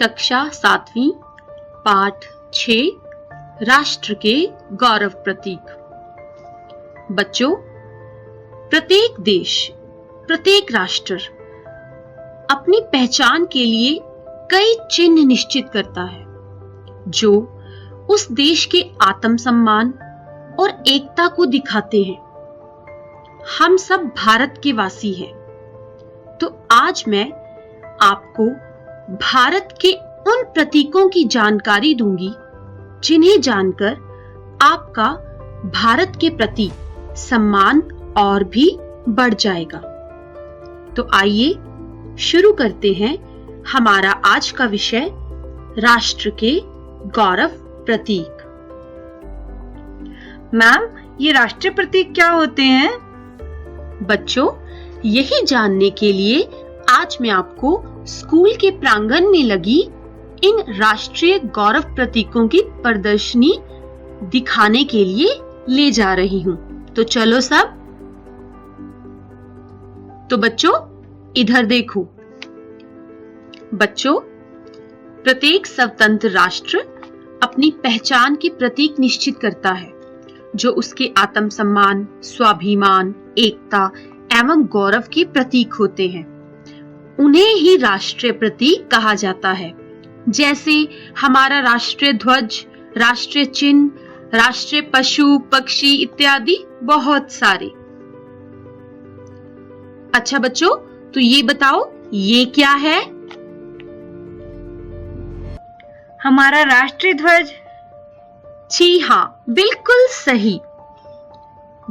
कक्षा 7वीं पाठ 6 राष्ट्र के गौरव प्रतीक। बच्चों, प्रत्येक देश, प्रत्येक राष्ट्र अपनी पहचान के लिए कई चिन्ह निश्चित करता है जो उस देश के आत्मसम्मान और एकता को दिखाते हैं। हम सब भारत के वासी हैं, तो आज मैं आपको भारत के उन प्रतीकों की जानकारी दूंगी जिन्हें जानकर आपका भारत के प्रति सम्मान और भी बढ़ जाएगा। तो आइए शुरू करते हैं हमारा आज का विषय, राष्ट्र के गौरव प्रतीक। मैम, ये राष्ट्रीय प्रतीक क्या होते हैं? बच्चों, यही जानने के लिए आज मैं आपको स्कूल के प्रांगण में लगी इन राष्ट्रीय गौरव प्रतीकों की प्रदर्शनी दिखाने के लिए ले जा रही हूँ। तो चलो सब। तो बच्चों, इधर देखो। बच्चों, प्रत्येक स्वतंत्र राष्ट्र अपनी पहचान की प्रतीक निश्चित करता है जो उसके आत्मसम्मान, स्वाभिमान, एकता एवं गौरव के प्रतीक होते हैं। उन्हें ही राष्ट्रीय प्रतीक कहा जाता है, जैसे हमारा राष्ट्रीय ध्वज, राष्ट्रीय चिन्ह, राष्ट्रीय पशु पक्षी इत्यादि बहुत सारे। अच्छा बच्चों, तो ये बताओ, ये क्या है? हमारा राष्ट्रीय ध्वज। जी हाँ, बिल्कुल सही।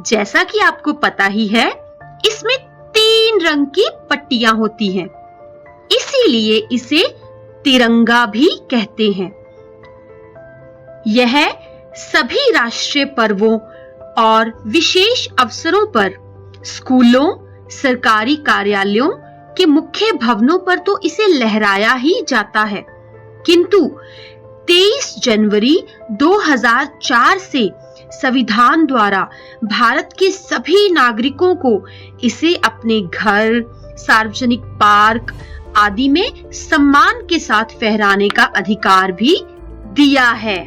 जैसा कि आपको पता ही है, इसमें 3 रंग की पट्टियां होती हैं, इसीलिए इसे तिरंगा भी कहते हैं। यह सभी राष्ट्रीय पर्वों और विशेष अवसरों पर स्कूलों, सरकारी कार्यालयों के मुख्य भवनों पर तो इसे लहराया ही जाता है, किंतु 23 जनवरी 2004 से संविधान द्वारा भारत के सभी नागरिकों को इसे अपने घर, सार्वजनिक पार्क आदि में सम्मान के साथ फहराने का अधिकार भी दिया है।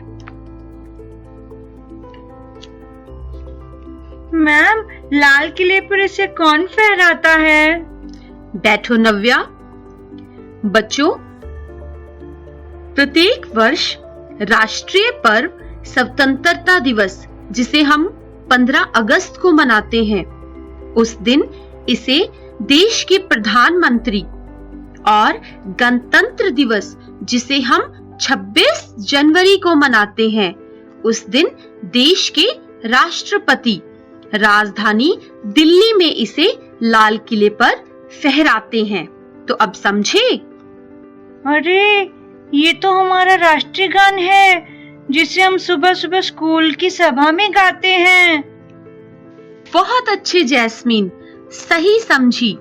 मैम, लाल किले पर इसे कौन फहराता है? बैठो नव्या। बच्चों, प्रत्येक वर्ष राष्ट्रीय पर्व स्वतंत्रता दिवस, जिसे हम 15 अगस्त को मनाते हैं, उस दिन इसे देश के प्रधानमंत्री, और गणतंत्र दिवस, जिसे हम 26 जनवरी को मनाते हैं, उस दिन देश के राष्ट्रपति राजधानी दिल्ली में इसे लाल किले पर फहराते हैं। तो अब समझे? अरे, ये तो हमारा राष्ट्रीय गान है जिसे हम सुबह सुबह स्कूल की सभा में गाते हैं। बहुत अच्छे जैस्मीन, सही समझी।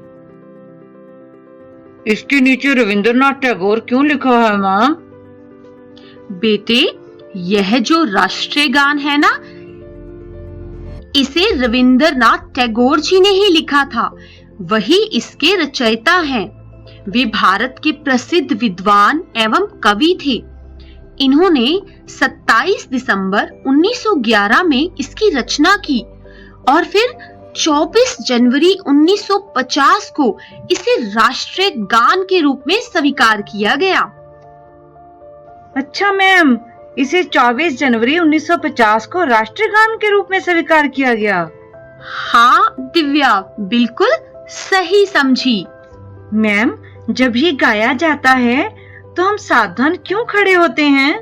इसके नीचे रविंद्रनाथ टैगोर क्यों लिखा है मैम? बेटे, यह जो राष्ट्रीय गान है ना, इसे रविंद्रनाथ टैगोर जी ने ही लिखा था। वही इसके रचयिता हैं। वे भारत के प्रसिद्ध विद्वान एवं कवि थे। इन्होंने 27 दिसंबर 1911 में इसकी रचना की और फिर 24 जनवरी 1950 को इसे राष्ट्रीय गान के रूप में स्वीकार किया गया। अच्छा मैम, इसे 24 जनवरी 1950 को राष्ट्रीय गान के रूप में स्वीकार किया गया। हाँ दिव्या, बिल्कुल सही समझी। मैम, जब ये गाया जाता है तो हम सावधान क्यों खड़े होते हैं?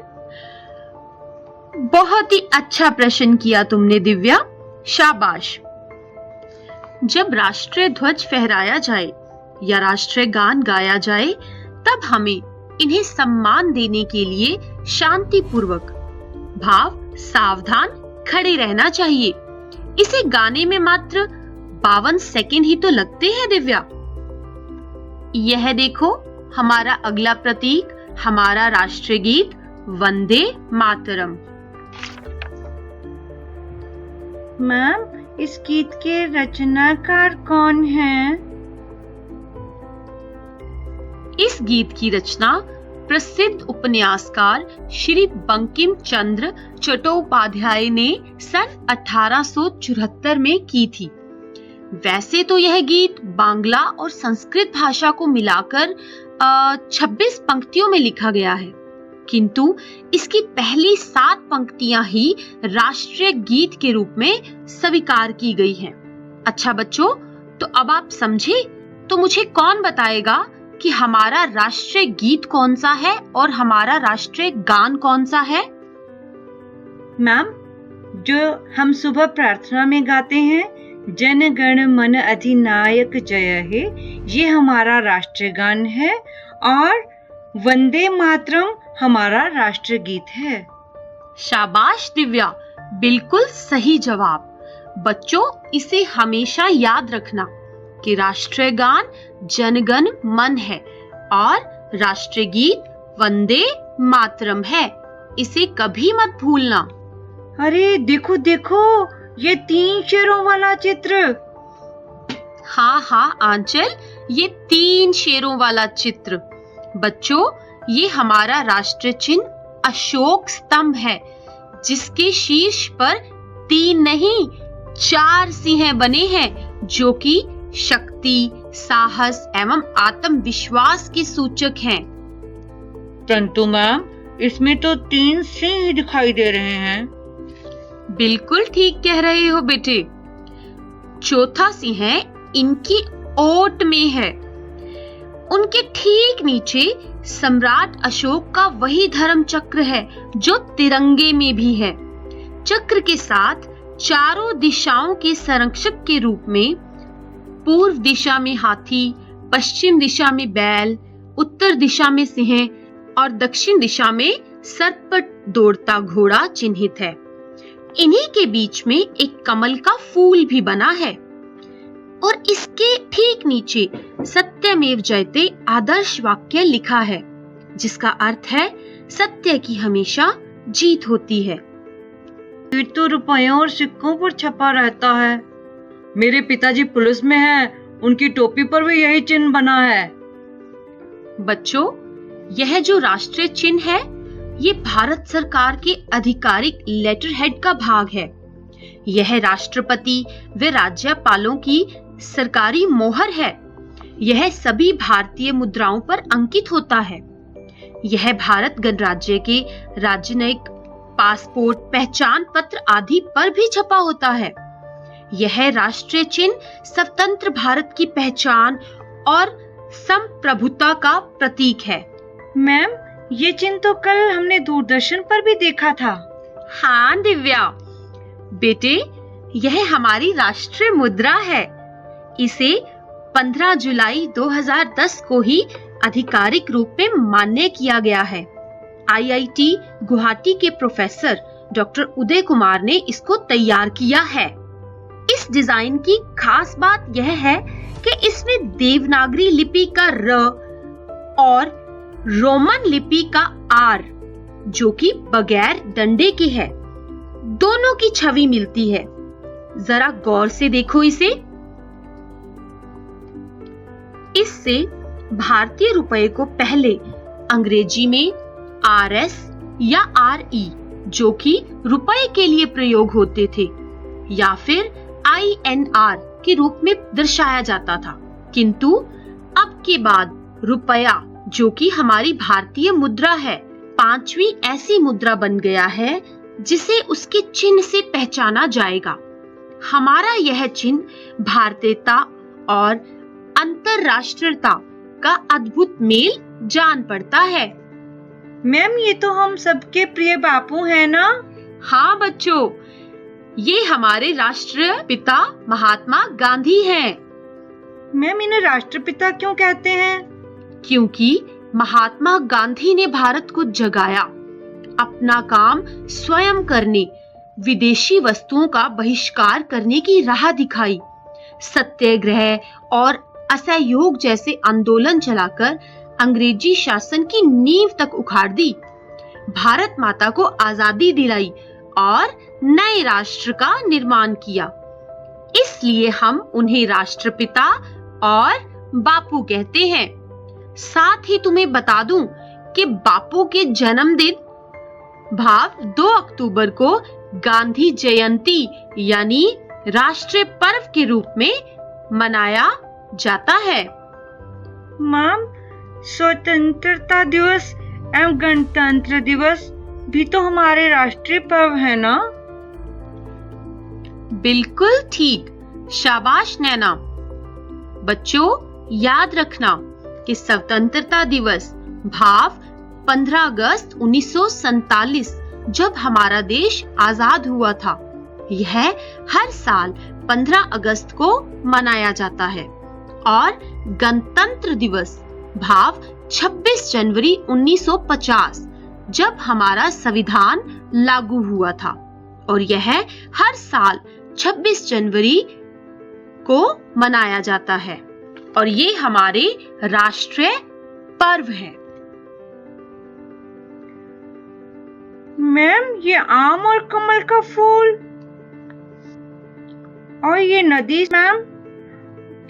बहुत ही अच्छा प्रश्न किया तुमने दिव्या, शाबाश। जब राष्ट्रीय ध्वज फहराया जाए या राष्ट्रीय गान गाया जाए, तब हमें इन्हें सम्मान देने के लिए शांति पूर्वक भाव सावधान खड़े रहना चाहिए। इसे गाने में मात्र 52 सेकंड ही तो लगते हैं दिव्या। यह देखो, हमारा अगला प्रतीक, हमारा राष्ट्रीय गीत वंदे मातरम। मैम, इस गीत के रचनाकार कौन हैं? इस गीत की रचना प्रसिद्ध उपन्यासकार श्री बंकिम चंद्र चट्टोपाध्याय ने सन 1874 में की थी। वैसे तो यह गीत बांग्ला और संस्कृत भाषा को मिलाकर 26 पंक्तियों में लिखा गया है, किंतु इसकी पहली 7 पंक्तियां ही राष्ट्रीय गीत के रूप में स्वीकार की गई हैं। अच्छा बच्चों, तो अब आप समझे? तो मुझे कौन बताएगा कि हमारा राष्ट्रीय गीत कौन सा है और हमारा राष्ट्रीय गान कौन सा है? मैम, जो हम सुबह प्रार्थना में गाते हैं, जन गण मन अधिनायक जय हे, ये हमारा राष्ट्रीय गान है, और वंदे मातरम हमारा राष्ट्रीय गीत है। शाबाश दिव्या, बिल्कुल सही जवाब। बच्चों, इसे हमेशा याद रखना कि राष्ट्रीय गान जनगण मन है और राष्ट्रीय गीत वंदे मातरम है। इसे कभी मत भूलना। अरे देखो देखो, ये 3 शेरों वाला चित्र। हाँ आंचल, ये 3 शेरों वाला चित्र। बच्चों, ये हमारा राष्ट्रीय चिन्ह अशोक स्तंभ है, जिसके शीर्ष पर 3 नहीं 4 सिंह बने हैं, जो कि शक्ति, साहस एवं आत्मविश्वास के सूचक हैं। परंतु मैम, इसमें तो 3 सिंह दिखाई दे रहे हैं। बिल्कुल ठीक कह रहे हो बेटे। चौथा सिंह इनकी ओट में है। उनके ठीक नीचे सम्राट अशोक का वही धर्म चक्र है जो तिरंगे में भी है। चक्र के साथ चारों दिशाओं के संरक्षक के रूप में पूर्व दिशा में हाथी, पश्चिम दिशा में बैल, उत्तर दिशा में सिंह और दक्षिण दिशा में सर्प पर दौड़ता घोड़ा चिन्हित है। इन्हीं के बीच में एक कमल का फूल भी बना है और इसके ठीक नीचे सत्यमेव जयते आदर्श वाक्य लिखा है, जिसका अर्थ है सत्य की हमेशा जीत होती है। ये तो रुपयों और सिक्कों पर छपा रहता है। मेरे पिताजी पुलिस में हैं, उनकी टोपी पर भी यही चिन्ह बना है। बच्चों, यह जो राष्ट्रीय चिन्ह है, ये भारत सरकार के आधिकारिक लेटर हेड का भाग है। यह राष्ट्रपति व राज्यपालों की सरकारी मोहर है। यह सभी भारतीय मुद्राओं पर अंकित होता है। यह भारत गणराज्य के राजनयिक पासपोर्ट, पहचान पत्र आदि पर भी छपा होता है। यह राष्ट्रीय चिन्ह स्वतंत्र भारत की पहचान और संप्रभुता का प्रतीक है। मैम, ये चिन्ह तो कल हमने दूरदर्शन पर भी देखा था। हाँ दिव्या बेटे, यह हमारी राष्ट्रीय मुद्रा है। इसे 15 जुलाई 2010 को ही आधिकारिक रूप में मान्य किया गया है। IIT गुवाहाटी के प्रोफेसर डॉक्टर उदय कुमार ने इसको तैयार किया है। इस डिजाइन की खास बात यह है कि इसमें देवनागरी लिपि का र और रोमन लिपि का आर, जो कि बगैर डंडे के है, दोनों की छवि मिलती है। जरा गौर से देखो इसे। इससे भारतीय रुपए को पहले अंग्रेजी में RS या RE, जो कि रुपए के लिए प्रयोग होते थे, या फिर INR के रूप में दर्शाया जाता था, किंतु अब के बाद रुपया, जो कि हमारी भारतीय मुद्रा है, 5वीं ऐसी मुद्रा बन गया है जिसे उसके चिन्ह से पहचाना जाएगा। हमारा यह चिन्ह भारतीयता और अंतरराष्ट्रीयता का अद्भुत मेल जान पड़ता है। मैम, ये तो हम सबके प्रिय बापू हैं ना? हाँ बच्चों, ये हमारे राष्ट्रीय पिता महात्मा गांधी हैं। मैम, इन्हें राष्ट्रपिता क्यों कहते हैं? क्योंकि महात्मा गांधी ने भारत को जगाया, अपना काम स्वयं करने, विदेशी वस्तुओं का बहिष्कार करने की राह दिखाई, सत्याग्रह और असहयोग जैसे आंदोलन चलाकर अंग्रेजी शासन की नींव तक उखाड़ दी, भारत माता को आजादी दिलाई और नए राष्ट्र का निर्माण किया। इसलिए हम उन्हें राष्ट्रपिता और बापू कहते हैं। साथ ही तुम्हें बता दूं कि बापू के जन्मदिन भाव 2 अक्टूबर को गांधी जयंती यानी राष्ट्रीय पर्व के रूप में मनाया जाता है। मैम, स्वतंत्रता दिवस एवं गणतंत्र दिवस भी तो हमारे राष्ट्रीय पर्व है ना? बिल्कुल ठीक, शाबाश नैना। बच्चों, याद रखना कि स्वतंत्रता दिवस भाव 15 अगस्त 1947 जब हमारा देश आजाद हुआ था, यह हर साल 15 अगस्त को मनाया जाता है। और गणतंत्र दिवस भाव 26 जनवरी 1950 जब हमारा संविधान लागू हुआ था, और यह हर साल 26 जनवरी को मनाया जाता है, और ये हमारे राष्ट्रीय पर्व है। मैम, ये आम और कमल का फूल और ये नदी, मैम,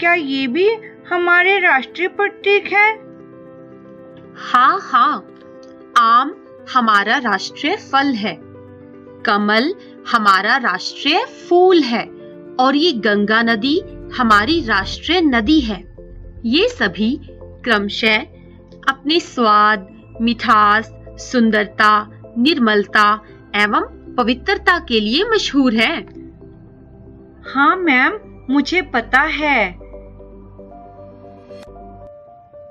क्या ये भी हमारे राष्ट्रीय प्रतीक है? हाँ हाँ, आम हमारा राष्ट्रीय फल है, कमल हमारा राष्ट्रीय फूल है, और ये गंगा नदी हमारी राष्ट्रीय नदी है। ये सभी क्रमशः अपने स्वाद, मिठास, सुंदरता, निर्मलता एवं पवित्रता के लिए मशहूर है। हाँ मैम, मुझे पता है।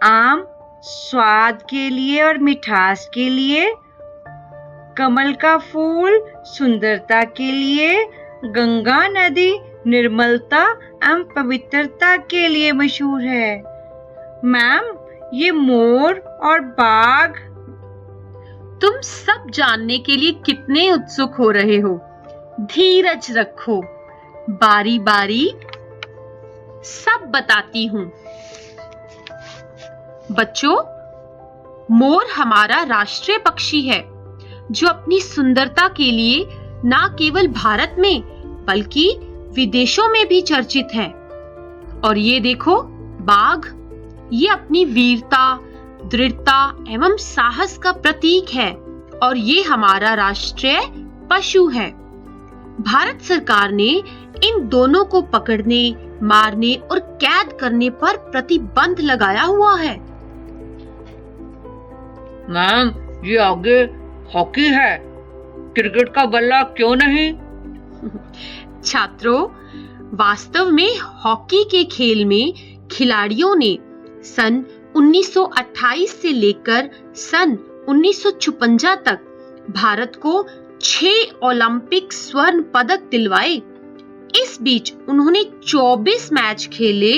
आम स्वाद के लिए और मिठास के लिए, कमल का फूल सुंदरता के लिए, गंगा नदी निर्मलता एवं पवित्रता के लिए मशहूर है। मैम, ये मोर और बाघ, तुम सब जानने के लिए कितने उत्सुक हो रहे हो। धीरज रखो, बारी बारी सब बताती हूँ। बच्चों, मोर हमारा राष्ट्रीय पक्षी है, जो अपनी सुंदरता के लिए न केवल भारत में बल्कि विदेशों में भी चर्चित है। और ये देखो, बाघ, ये अपनी वीरता, दृढ़ता एवं साहस का प्रतीक है, और ये हमारा राष्ट्रीय पशु है। भारत सरकार ने इन दोनों को पकड़ने, मारने और कैद करने पर प्रतिबंध लगाया हुआ है। मैम, ये आगे हॉकी है, क्रिकेट का बल्ला क्यों नहीं? छात्रों, वास्तव में हॉकी के खेल में खिलाड़ियों ने सन 1928 से लेकर सन 1956 तक भारत को 6 ओलंपिक स्वर्ण पदक दिलवाए। इस बीच उन्होंने 24 मैच खेले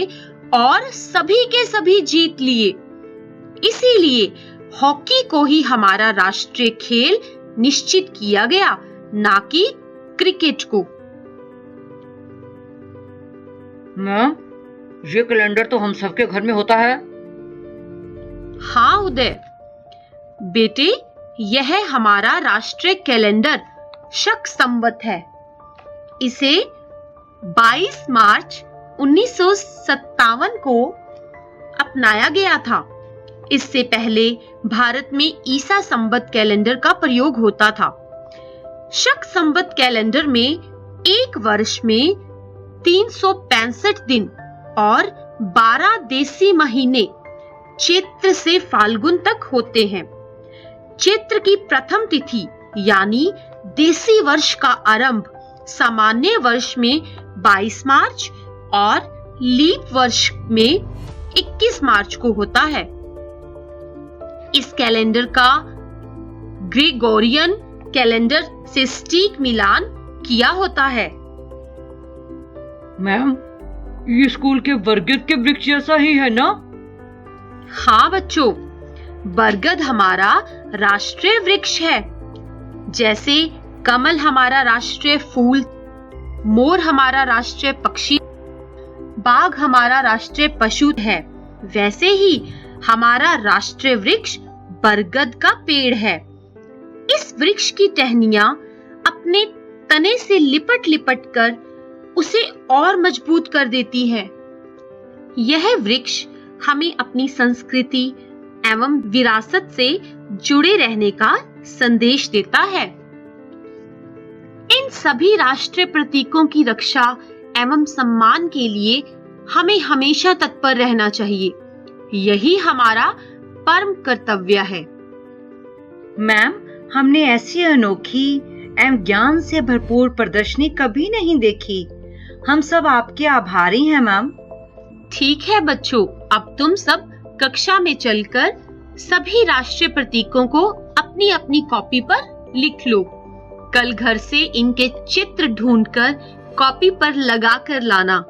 और सभी के सभी जीत लिए। इसीलिए हॉकी को ही हमारा राष्ट्रीय खेल निश्चित किया गया, ना कि क्रिकेट को। मैम, ये कैलेंडर तो हम सबके घर में होता है। हाँ उदय बेटे, यह हमारा राष्ट्रीय कैलेंडर शक संवत है। इसे 22 मार्च 1957 को अपनाया गया था। इससे पहले भारत में ईसा संवत कैलेंडर का प्रयोग होता था। शक संवत कैलेंडर में एक वर्ष में 365 दिन और 12 देसी महीने चैत्र से फाल्गुन तक होते हैं। चैत्र की प्रथम तिथि यानी देसी वर्ष का आरंभ सामान्य वर्ष में 22 मार्च और लीप वर्ष में 21 मार्च को होता है। इस कैलेंडर का ग्रेगोरियन कैलेंडर से सटीक मिलान किया होता है। मैम, ये स्कूल के बरगद के वृक्ष जैसा ही है ना? हाँ बच्चों, बरगद हमारा राष्ट्रीय वृक्ष है। जैसे कमल हमारा राष्ट्रीय फूल, मोर हमारा राष्ट्रीय पक्षी, बाघ हमारा राष्ट्रीय पशु है, वैसे ही हमारा राष्ट्रीय वृक्ष बरगद का पेड़ है। इस वृक्ष की टहनियां अपने तने से लिपट लिपट कर उसे और मजबूत कर देती है। यह वृक्ष हमें अपनी संस्कृति एवं विरासत से जुड़े रहने का संदेश देता है। इन सभी राष्ट्रीय प्रतीकों की रक्षा एवं सम्मान के लिए हमें हमेशा तत्पर रहना चाहिए। यही हमारा परम कर्तव्य है। मैम, हमने ऐसी अनोखी एवं ज्ञान से भरपूर प्रदर्शनी कभी नहीं देखी। हम सब आपके आभारी हैं मैम। ठीक है बच्चों, अब तुम सब कक्षा में चलकर सभी राष्ट्रीय प्रतीकों को अपनी अपनी कॉपी पर लिख लो। कल घर से इनके चित्र ढूंढकर कॉपी पर लगा कर लाना।